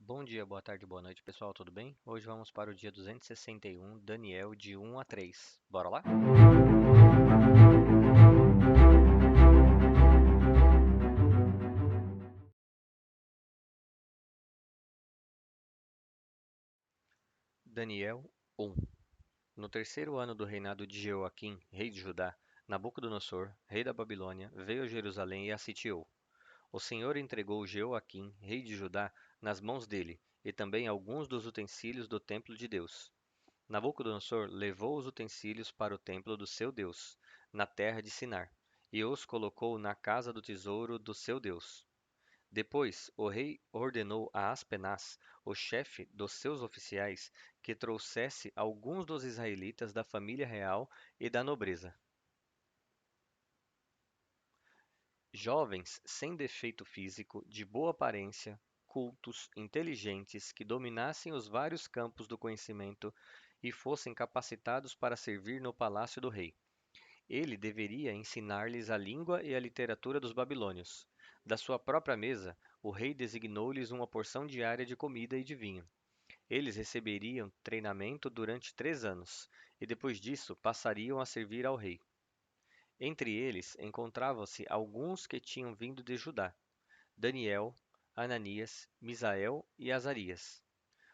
Bom dia, boa tarde, boa noite, pessoal, tudo bem? Hoje vamos para o dia 261, Daniel, de 1 a 3. Bora lá? Daniel 1. No terceiro ano do reinado de Jeoaquim, rei de Judá, Nabucodonosor, rei da Babilônia, veio a Jerusalém e a sitiou. O Senhor entregou Jeoaquim, rei de Judá, nas mãos dele, e também alguns dos utensílios do templo de Deus. Nabucodonosor levou os utensílios para o templo do seu Deus, na terra de Sinar, e os colocou na casa do tesouro do seu Deus. Depois, o rei ordenou a Aspenaz, o chefe dos seus oficiais, que trouxesse alguns dos israelitas da família real e da nobreza, jovens sem defeito físico, de boa aparência, cultos, inteligentes, que dominassem os vários campos do conhecimento e fossem capacitados para servir no palácio do rei. Ele deveria ensinar-lhes a língua e a literatura dos babilônios. Da sua própria mesa, o rei designou-lhes uma porção diária de comida e de vinho. Eles receberiam treinamento durante 3 anos, e depois disso passariam a servir ao rei. Entre eles encontravam-se alguns que tinham vindo de Judá: Daniel, Ananias, Misael e Azarias.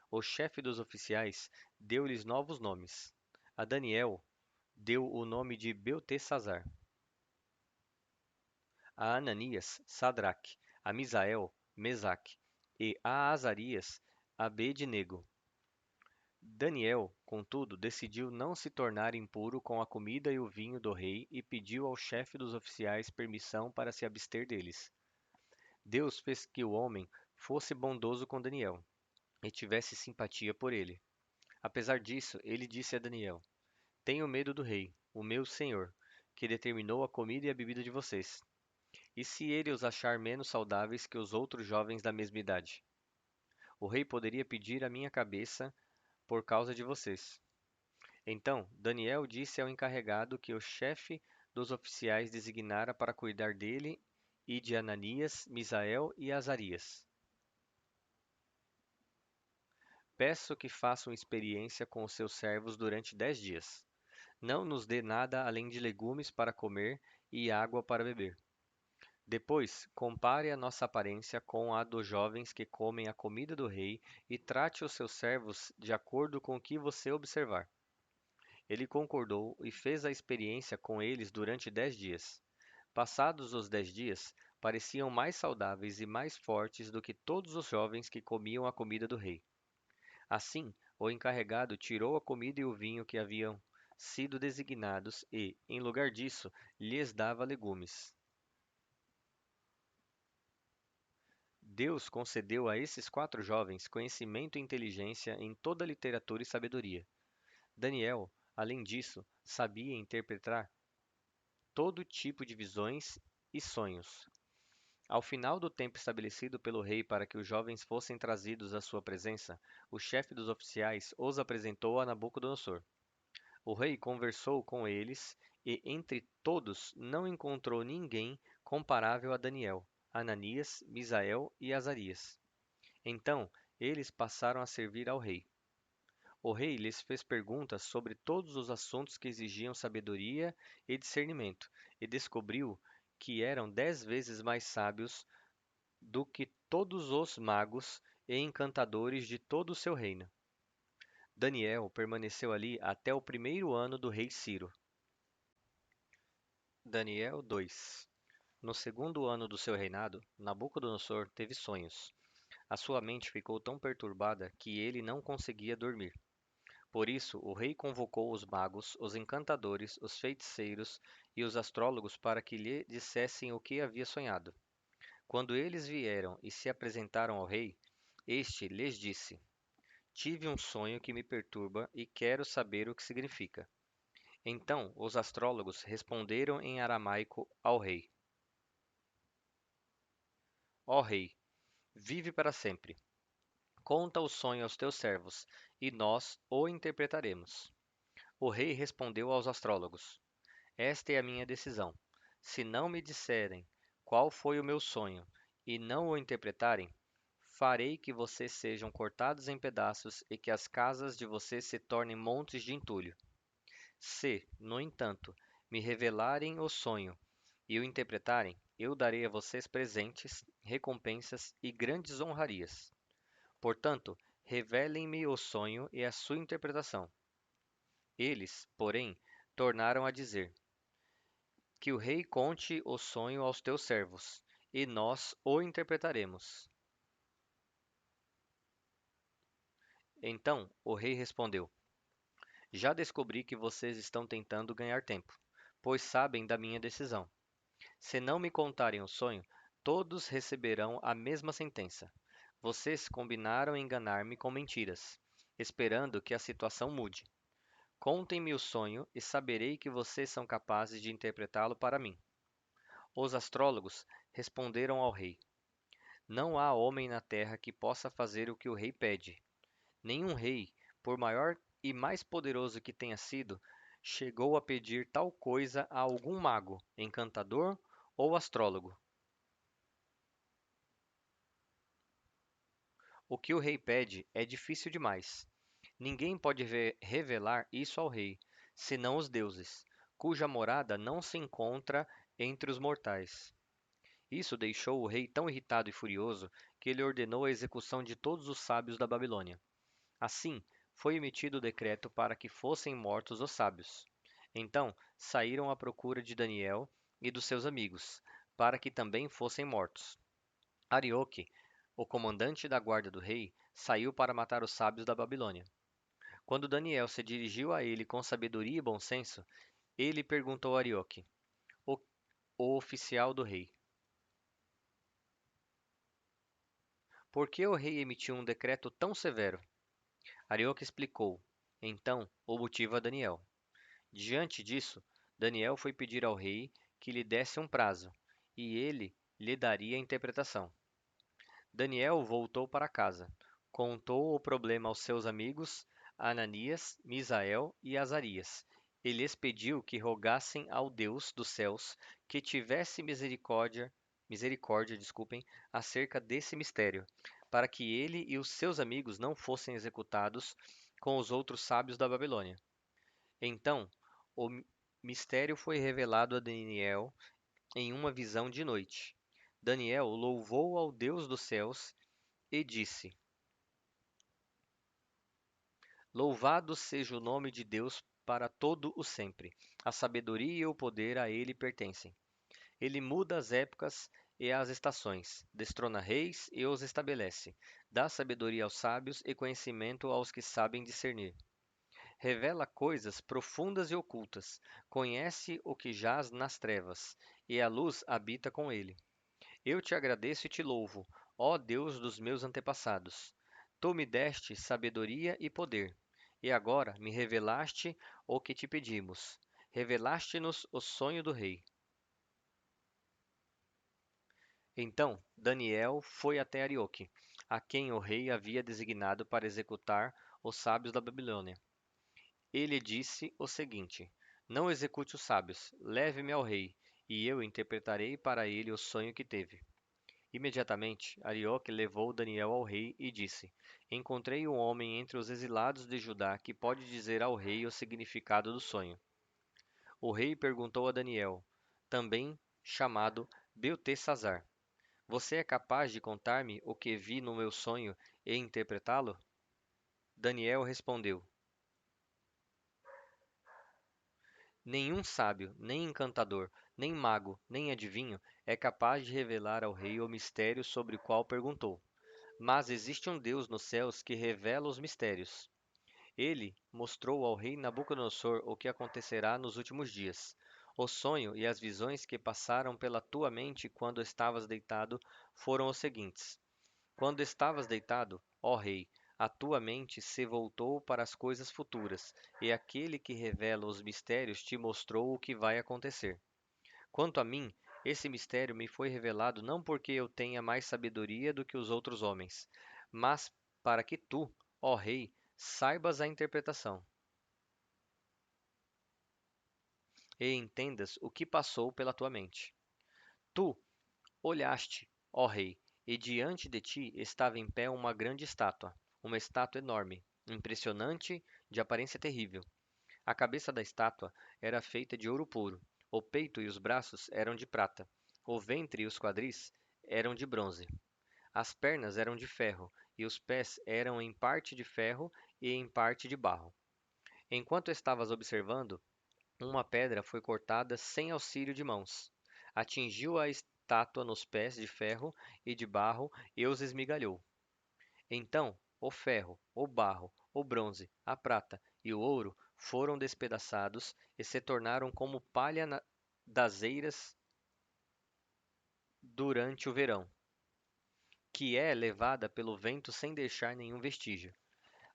O chefe dos oficiais deu-lhes novos nomes. A Daniel deu o nome de Beltesazar, a Ananias, Sadraque, a Misael, Mesaque, e a Azarias, Abed-nego. Daniel, contudo, decidiu não se tornar impuro com a comida e o vinho do rei e pediu ao chefe dos oficiais permissão para se abster deles. Deus fez que o homem fosse bondoso com Daniel e tivesse simpatia por ele. Apesar disso, ele disse a Daniel: Tenho medo do rei, o meu senhor, que determinou a comida e a bebida de vocês. E se ele os achar menos saudáveis que os outros jovens da mesma idade? O rei poderia pedir a minha cabeça por causa de vocês. Então Daniel disse ao encarregado que o chefe dos oficiais designara para cuidar dele e de Ananias, Misael e Azarias: Peço que façam experiência com os seus servos durante 10 dias. Não nos dê nada além de legumes para comer e água para beber. Depois, compare a nossa aparência com a dos jovens que comem a comida do rei e trate os seus servos de acordo com o que você observar. Ele concordou e fez a experiência com eles durante 10 dias. Passados os 10 dias, pareciam mais saudáveis e mais fortes do que todos os jovens que comiam a comida do rei. Assim, o encarregado tirou a comida e o vinho que haviam sido designados e, em lugar disso, lhes dava legumes. Deus concedeu a esses 4 jovens conhecimento e inteligência em toda a literatura e sabedoria. Daniel, além disso, sabia interpretar todo tipo de visões e sonhos. Ao final do tempo estabelecido pelo rei para que os jovens fossem trazidos à sua presença, o chefe dos oficiais os apresentou a Nabucodonosor. O rei conversou com eles e entre todos não encontrou ninguém comparável a Daniel, Ananias, Misael e Azarias. Então eles passaram a servir ao rei. O rei lhes fez perguntas sobre todos os assuntos que exigiam sabedoria e discernimento, e descobriu que eram 10 vezes mais sábios do que todos os magos e encantadores de todo o seu reino. Daniel permaneceu ali até o primeiro ano do rei Ciro. Daniel 2. No segundo ano do seu reinado, Nabucodonosor teve sonhos. A sua mente ficou tão perturbada que ele não conseguia dormir. Por isso, o rei convocou os magos, os encantadores, os feiticeiros e os astrólogos para que lhe dissessem o que havia sonhado. Quando eles vieram e se apresentaram ao rei, este lhes disse: Tive um sonho que me perturba e quero saber o que significa. Então os astrólogos responderam em aramaico ao rei: Ó rei, vive para sempre. Conta o sonho aos teus servos, e nós o interpretaremos. O rei respondeu aos astrólogos: Esta é a minha decisão. Se não me disserem qual foi o meu sonho e não o interpretarem, Farei que vocês sejam cortados em pedaços e que as casas de vocês se tornem montes de entulho. Se, no entanto, me revelarem o sonho e o interpretarem, eu darei a vocês presentes, recompensas e grandes honrarias. Portanto, revelem-me o sonho e a sua interpretação. Eles, porém, tornaram a dizer: Que o rei conte o sonho aos teus servos, e nós o interpretaremos. Então o rei respondeu: Já descobri que vocês estão tentando ganhar tempo, pois sabem da minha decisão. Se não me contarem o sonho, todos receberão a mesma sentença. Vocês combinaram enganar-me com mentiras, esperando que a situação mude. Contem-me o sonho e saberei que vocês são capazes de interpretá-lo para mim. Os astrólogos responderam ao rei: Não há homem na terra que possa fazer o que o rei pede. Nenhum rei, por maior e mais poderoso que tenha sido, chegou a pedir tal coisa a algum mago, encantador ou astrólogo. O que o rei pede é difícil demais. Ninguém pode revelar isso ao rei, senão os deuses, cuja morada não se encontra entre os mortais. Isso deixou o rei tão irritado e furioso que ele ordenou a execução de todos os sábios da Babilônia. Assim, foi emitido o decreto para que fossem mortos os sábios. Então saíram à procura de Daniel e dos seus amigos, para que também fossem mortos. Arioque, o comandante da guarda do rei, saiu para matar os sábios da Babilônia. Quando Daniel se dirigiu a ele com sabedoria e bom senso, ele perguntou a Arioque, o, o oficial do rei, por que o rei emitiu um decreto tão severo? Arioque explicou, então, o motivo a Daniel. Diante disso, Daniel foi pedir ao rei que lhe desse um prazo, e ele lhe daria a interpretação. Daniel voltou para casa, contou o problema aos seus amigos Ananias, Misael e Azarias, e lhes pediu que rogassem ao Deus dos céus que tivesse misericórdia, desculpem, acerca desse mistério, para que ele e os seus amigos não fossem executados com os outros sábios da Babilônia. Então, o mistério foi revelado a Daniel em uma visão de noite. Daniel louvou ao Deus dos céus e disse: Louvado seja o nome de Deus para todo o sempre. A sabedoria e o poder a ele pertencem. Ele muda as épocas e as estações, destrona reis e os estabelece, dá sabedoria aos sábios e conhecimento aos que sabem discernir. Revela coisas profundas e ocultas, conhece o que jaz nas trevas, e a luz habita com ele. Eu te agradeço e te louvo, ó Deus dos meus antepassados. Tu me deste sabedoria e poder, e agora me revelaste o que te pedimos. Revelaste-nos o sonho do rei. Então Daniel foi até Arioque, a quem o rei havia designado para executar os sábios da Babilônia. Ele disse o seguinte: Não execute os sábios, leve-me ao rei, e eu interpretarei para ele o sonho que teve. Imediatamente, Arioque levou Daniel ao rei e disse: Encontrei um homem entre os exilados de Judá que pode dizer ao rei o significado do sonho. O rei perguntou a Daniel, também chamado Beltesazar: Você é capaz de contar-me o que vi no meu sonho e interpretá-lo? Daniel respondeu: Nenhum sábio, nem encantador, nem mago, nem adivinho é capaz de revelar ao rei o mistério sobre o qual perguntou. Mas existe um Deus nos céus que revela os mistérios. Ele mostrou ao rei Nabucodonosor o que acontecerá nos últimos dias. O sonho e as visões que passaram pela tua mente quando estavas deitado foram os seguintes: Quando estavas deitado, ó rei, a tua mente se voltou para as coisas futuras, e aquele que revela os mistérios te mostrou o que vai acontecer. Quanto a mim, esse mistério me foi revelado não porque eu tenha mais sabedoria do que os outros homens, mas para que tu, ó rei, saibas a interpretação e entendas o que passou pela tua mente. Tu olhaste, ó rei, E diante de ti estava em pé uma estátua enorme, impressionante, de aparência terrível. A cabeça da estátua era feita de ouro puro, o peito e os braços eram de prata, o ventre e os quadris eram de bronze. As pernas eram de ferro, e os pés eram em parte de ferro e em parte de barro. Enquanto estavas observando, uma pedra foi cortada sem auxílio de mãos. Atingiu a estátua nos pés de ferro e de barro e os esmigalhou. Então o ferro, o barro, o bronze, a prata e o ouro foram despedaçados e se tornaram como palha das eiras durante o verão, que é levada pelo vento sem deixar nenhum vestígio.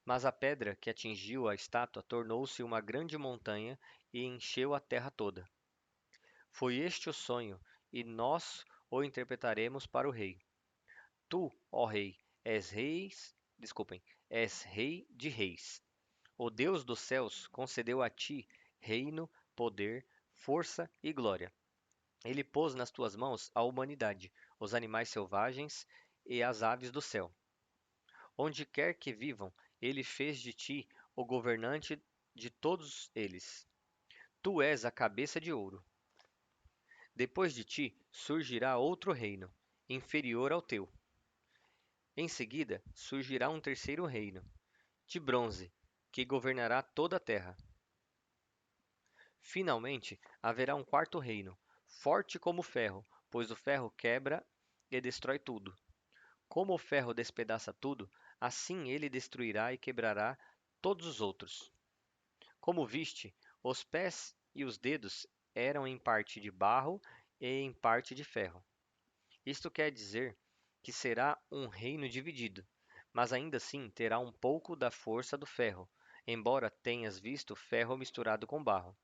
Mas a pedra que atingiu a estátua tornou-se uma grande montanha e encheu a terra toda. Foi este o sonho, e nós o interpretaremos para o rei. Tu, ó rei, és rei de reis. O Deus dos céus concedeu a ti reino, poder, força e glória. Ele pôs nas tuas mãos a humanidade, os animais selvagens e as aves do céu. Onde quer que vivam, ele fez de ti o governante de todos eles. Tu és a cabeça de ouro. Depois de ti surgirá outro reino, inferior ao teu. Em seguida surgirá um terceiro reino, de bronze, que governará toda a terra. Finalmente haverá um quarto reino, forte como o ferro, pois o ferro quebra e destrói tudo. Como o ferro despedaça tudo, assim ele destruirá e quebrará todos os outros. Como viste, os pés e os dedos eram em parte de barro e em parte de ferro. Isto quer dizer que será um reino dividido, mas ainda assim terá um pouco da força do ferro, embora tenhas visto ferro misturado com barro.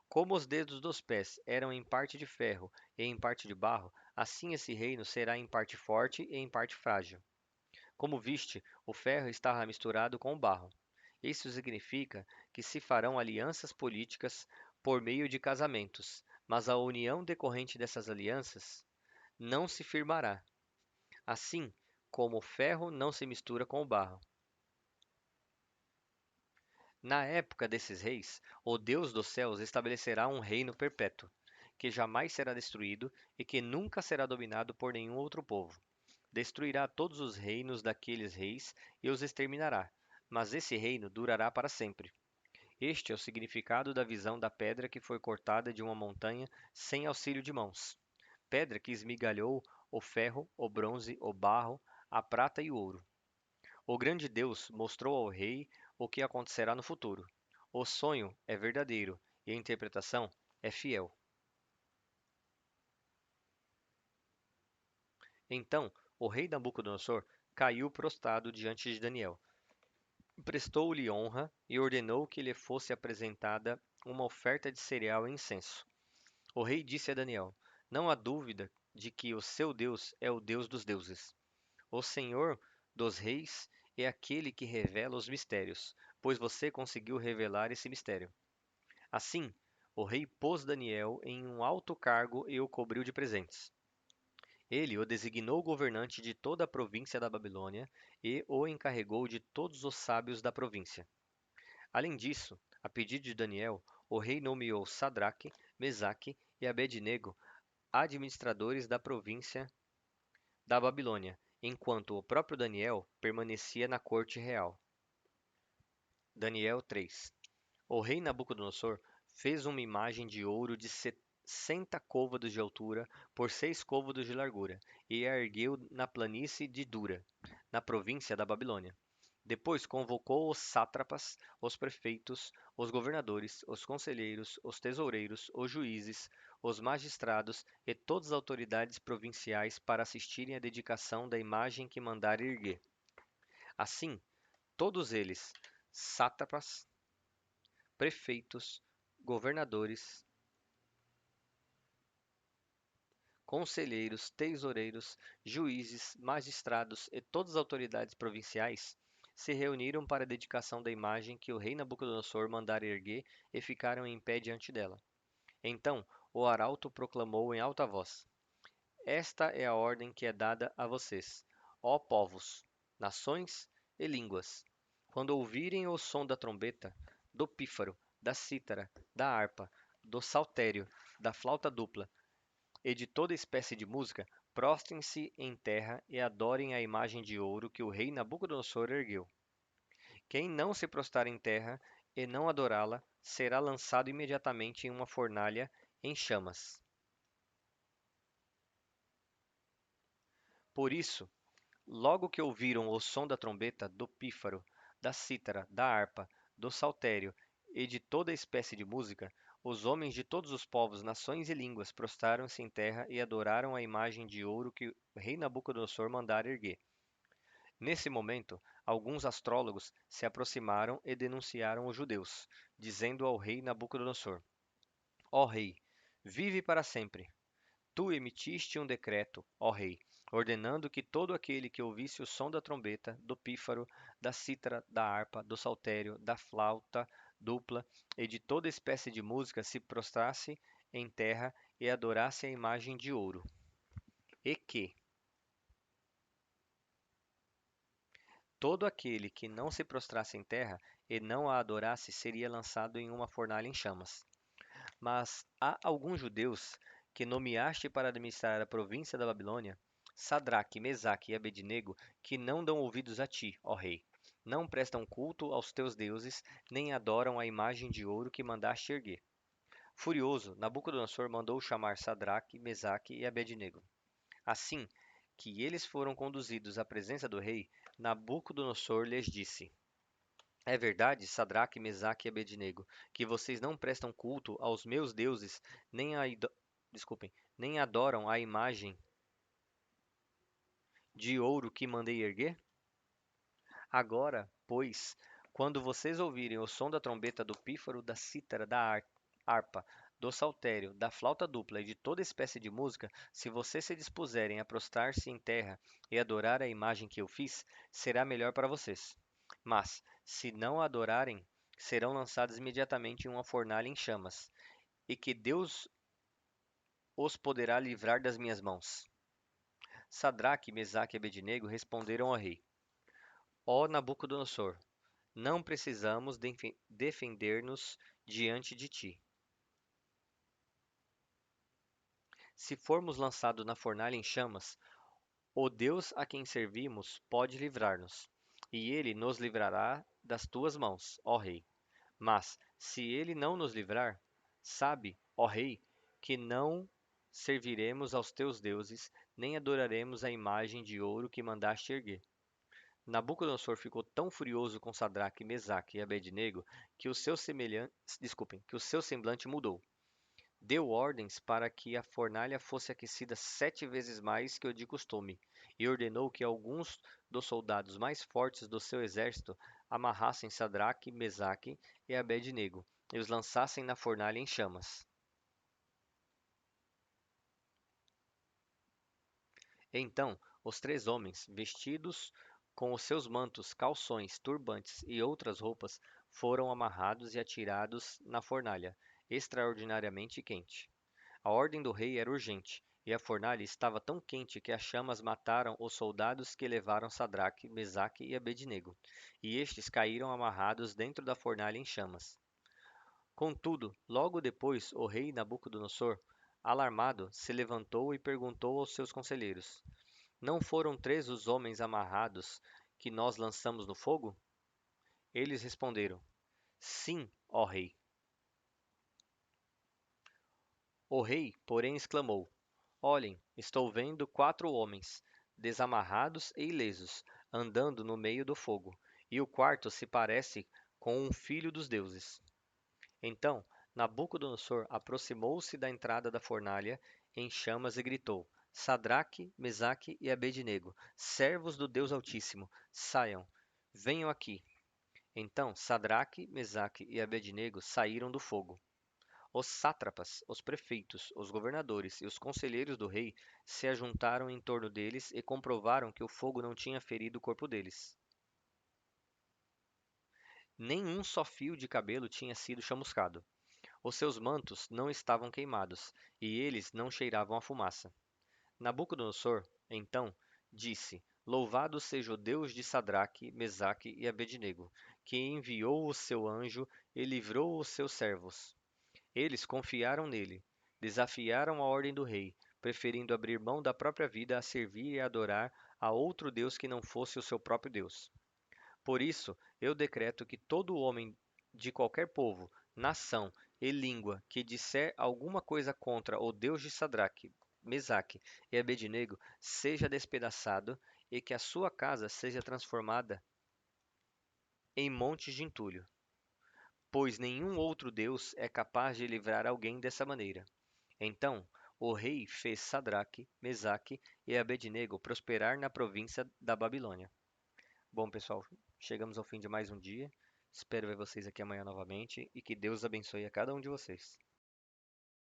Como os dedos dos pés eram em parte de ferro e em parte de barro, assim esse reino será em parte forte e em parte frágil. Como viste, o ferro estava misturado com o barro. Isso significa que se farão alianças políticas por meio de casamentos, mas a união decorrente dessas alianças não se firmará. Assim como o ferro não se mistura com o barro. Na época desses reis, o Deus dos céus estabelecerá um reino perpétuo, que jamais será destruído e que nunca será dominado por nenhum outro povo. Destruirá todos os reinos daqueles reis e os exterminará, mas esse reino durará para sempre. Este é o significado da visão da pedra que foi cortada de uma montanha sem auxílio de mãos. Pedra que esmigalhou o ferro, o bronze, o barro, a prata e o ouro. O grande Deus mostrou ao rei o que acontecerá no futuro. O sonho é verdadeiro e a interpretação é fiel. Então o rei Nabucodonosor caiu prostrado diante de Daniel, prestou-lhe honra e ordenou que lhe fosse apresentada uma oferta de cereal e incenso. O rei disse a Daniel: Não há dúvida de que o seu Deus é o Deus dos deuses, o Senhor dos reis é aquele que revela os mistérios, pois você conseguiu revelar esse mistério. Assim, o rei pôs Daniel em um alto cargo e o cobriu de presentes. Ele o designou governante de toda a província da Babilônia e o encarregou de todos os sábios da província. Além disso, a pedido de Daniel, o rei nomeou Sadraque, Mesaque e Abednego administradores da província da Babilônia, enquanto o próprio Daniel permanecia na corte real. Daniel 3. O rei Nabucodonosor fez uma imagem de ouro de 60 côvados de altura por 6 côvados de largura e a ergueu na planície de Dura, na província da Babilônia. Depois convocou os sátrapas, os prefeitos, os governadores, os conselheiros, os tesoureiros, os juízes, os magistrados e todas as autoridades provinciais para assistirem à dedicação da imagem que mandara erguer. Assim, todos eles, sátrapas, prefeitos, governadores, conselheiros, tesoureiros, juízes, magistrados e todas as autoridades provinciais se reuniram para a dedicação da imagem que o rei Nabucodonosor mandara erguer e ficaram em pé diante dela. Então o arauto proclamou em alta voz: Esta é a ordem que é dada a vocês, ó povos, nações e línguas. Quando ouvirem o som da trombeta, do pífaro, da cítara, da harpa, do saltério, da flauta dupla e de toda espécie de música, prostrem-se em terra e adorem a imagem de ouro que o rei Nabucodonosor ergueu. Quem não se prostrar em terra e não adorá-la, será lançado imediatamente em uma fornalha em chamas. Por isso, logo que ouviram o som da trombeta, do pífaro, da cítara, da harpa, do saltério e de toda espécie de música, os homens de todos os povos, nações e línguas prostraram-se em terra e adoraram a imagem de ouro que o rei Nabucodonosor mandara erguer. Nesse momento, alguns astrólogos se aproximaram e denunciaram os judeus, dizendo ao rei Nabucodonosor: Ó rei, vive para sempre. Tu emitiste um decreto, ó rei, ordenando que todo aquele que ouvisse o som da trombeta, do pífaro, da cítara, da harpa, do saltério, da flauta dupla e de toda espécie de música se prostrasse em terra e adorasse a imagem de ouro. E que todo aquele que não se prostrasse em terra e não a adorasse seria lançado em uma fornalha em chamas. Mas há alguns judeus que nomeaste para administrar a província da Babilônia, Sadraque, Mesaque e Abednego, que não dão ouvidos a ti, ó rei. Não prestam culto aos teus deuses, nem adoram a imagem de ouro que mandaste erguer. Furioso, Nabucodonosor mandou chamar Sadraque, Mesaque e Abednego. Assim que eles foram conduzidos à presença do rei, Nabucodonosor lhes disse: É verdade, Sadraque, Mesaque e Abednego, que vocês não prestam culto aos meus deuses, nem a desculpem, nem adoram a imagem de ouro que mandei erguer? Agora, pois, quando vocês ouvirem o som da trombeta, do pífaro, da cítara, da harpa, do saltério, da flauta dupla e de toda espécie de música, se vocês se dispuserem a prostrar-se em terra e adorar a imagem que eu fiz, será melhor para vocês. Mas, se não a adorarem, serão lançados imediatamente em uma fornalha em chamas, e que Deus os poderá livrar das minhas mãos. Sadraque, Mesaque e Abednego responderam ao rei: Ó Nabucodonosor, não precisamos defender-nos diante de ti. Se formos lançados na fornalha em chamas, o Deus a quem servimos pode livrar-nos, e ele nos livrará das tuas mãos, ó rei. Mas, se ele não nos livrar, sabe, ó rei, que não serviremos aos teus deuses, nem adoraremos a imagem de ouro que mandaste erguer. Nabucodonosor ficou tão furioso com Sadraque, Mesaque e Abednego que que o seu semblante mudou. Deu ordens para que a fornalha fosse aquecida 7 vezes mais que o de costume, e ordenou que alguns dos soldados mais fortes do seu exército amarrassem Sadraque, Mesaque e Abednego e os lançassem na fornalha em chamas. Então os três homens, vestidos com os seus mantos, calções, turbantes e outras roupas, foram amarrados e atirados na fornalha, extraordinariamente quente. A ordem do rei era urgente, e a fornalha estava tão quente que as chamas mataram os soldados que levaram Sadraque, Mesaque e Abednego, e estes caíram amarrados dentro da fornalha em chamas. Contudo, logo depois, o rei Nabucodonosor, alarmado, se levantou e perguntou aos seus conselheiros: Não foram três os homens amarrados que nós lançamos no fogo? Eles responderam: Sim, ó rei. O rei, porém, exclamou: Olhem, estou vendo 4 homens, desamarrados e ilesos, andando no meio do fogo, e o quarto se parece com um filho dos deuses. Então Nabucodonosor aproximou-se da entrada da fornalha em chamas e gritou: Sadraque, Mesaque e Abednego, servos do Deus Altíssimo, saiam, venham aqui. Então Sadraque, Mesaque e Abednego saíram do fogo. Os sátrapas, os prefeitos, os governadores e os conselheiros do rei se ajuntaram em torno deles e comprovaram que o fogo não tinha ferido o corpo deles. Nem um só fio de cabelo tinha sido chamuscado. Os seus mantos não estavam queimados, e eles não cheiravam a fumaça. Nabucodonosor, então, disse: Louvado seja o Deus de Sadraque, Mesaque e Abednego, que enviou o seu anjo e livrou os seus servos. Eles confiaram nele, desafiaram a ordem do rei, preferindo abrir mão da própria vida a servir e adorar a outro Deus que não fosse o seu próprio Deus. Por isso, eu decreto que todo homem de qualquer povo, nação e língua que disser alguma coisa contra o Deus de Sadraque, Mesaque e Abednego seja despedaçado e que a sua casa seja transformada em montes de entulho, pois nenhum outro Deus é capaz de livrar alguém dessa maneira. Então o rei fez Sadraque, Mesaque e Abednego prosperar na província da Babilônia. Bom, pessoal, chegamos ao fim de mais um dia. Espero ver vocês aqui amanhã novamente e que Deus abençoe a cada um de vocês.